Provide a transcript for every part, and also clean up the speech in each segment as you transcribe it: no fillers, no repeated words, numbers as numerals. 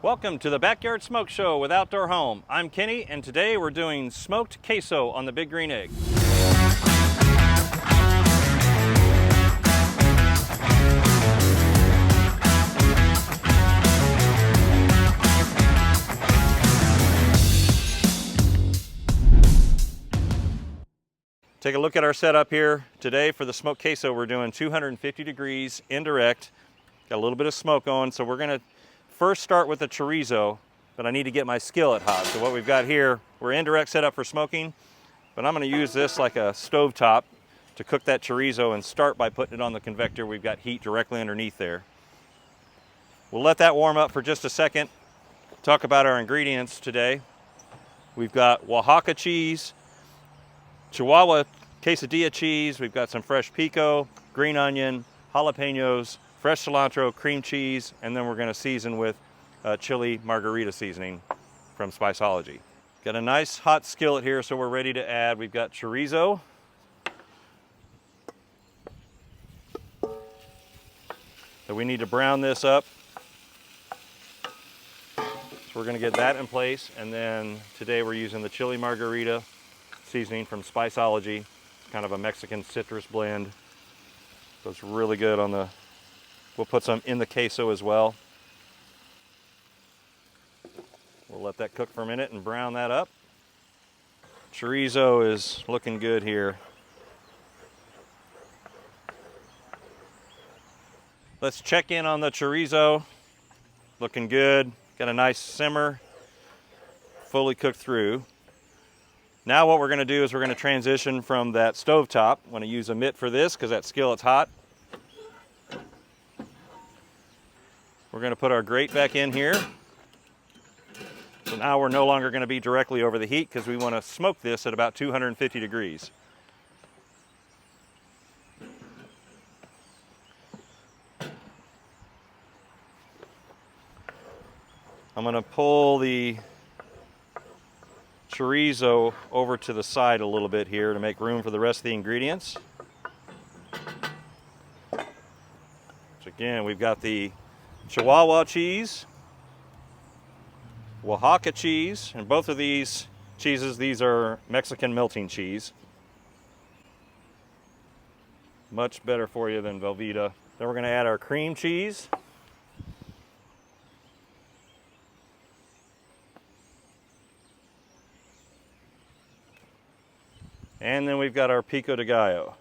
Welcome to the Backyard Smoke Show with Outdoor Home. I'm Kenny, and today we're doing smoked queso on the Big Green Egg. Take a look at our setup here. Today for the smoked queso, we're doing 250 degrees indirect. Got a little bit of smoke on, so we're gonna first start with the chorizo, but I need to get my skillet hot. So what we've got here, we're indirect set up for smoking, but I'm gonna use this like a stove top to cook that chorizo and start by putting it on the convector. We've got heat directly underneath there. We'll let that warm up for just a second. Talk about our ingredients today. We've got Oaxaca cheese, Chihuahua quesadilla cheese, we've got some fresh pico, green onion, jalapenos, fresh cilantro, cream cheese, and then we're gonna season with chili margarita seasoning from Spiceology. Got a nice hot skillet here, so we're ready to add. We've got chorizo. So we need to brown this up. So we're gonna get that in place, and then today we're using the chili margarita seasoning from Spiceology. It's kind of a Mexican citrus blend. So it's really good on the, we'll put some in the queso as well. We'll let that cook for a minute and brown that up. Chorizo is looking good here. Let's check in on the chorizo. Looking good. Got a nice simmer, fully cooked through. Now what we're gonna do is we're gonna transition from that stovetop. I'm gonna use a mitt for this because that skillet's hot. We're gonna put our grate back in here. So now we're no longer gonna be directly over the heat because we wanna smoke this at about 250 degrees. I'm gonna pull the chorizo over to the side a little bit here to make room for the rest of the ingredients. So again, we've got the Chihuahua cheese, Oaxaca cheese, and both of these cheeses, these are Mexican melting cheese. Much better for you than Velveeta. Then we're gonna add our cream cheese. And then we've got our pico de gallo.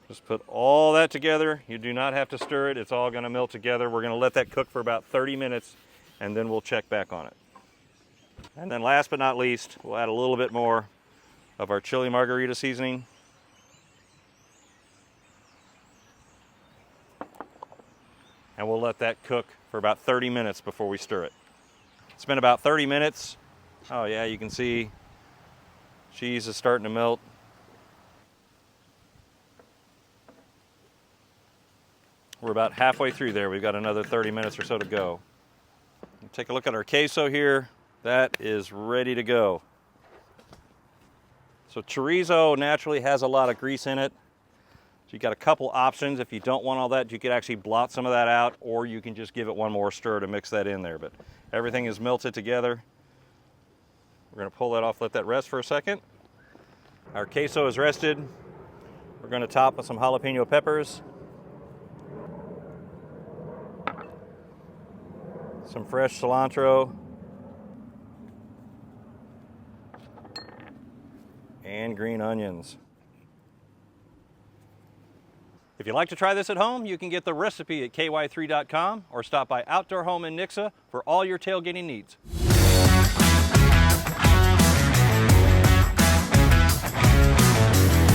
Just put all that together. You do not have to stir it. It's all gonna melt together. We're gonna let that cook for about 30 minutes and then we'll check back on it. And then last but not least, we'll add a little bit more of our chili margarita seasoning. And we'll let that cook for about 30 minutes before we stir it. It's been about 30 minutes. Oh yeah, you can see cheese is starting to melt. We're about halfway through there. We've got another 30 minutes or so to go. Take a look at our queso here. That is ready to go. So chorizo naturally has a lot of grease in it. So you got a couple options. If you don't want all that, you could actually blot some of that out, or you can just give it one more stir to mix that in there. But everything is melted together. We're gonna pull that off, let that rest for a second. Our queso is rested. We're gonna top with some jalapeno peppers, some fresh cilantro, and green onions. If you'd like to try this at home, you can get the recipe at ky3.com or stop by Outdoor Home in Nixa for all your tailgating needs.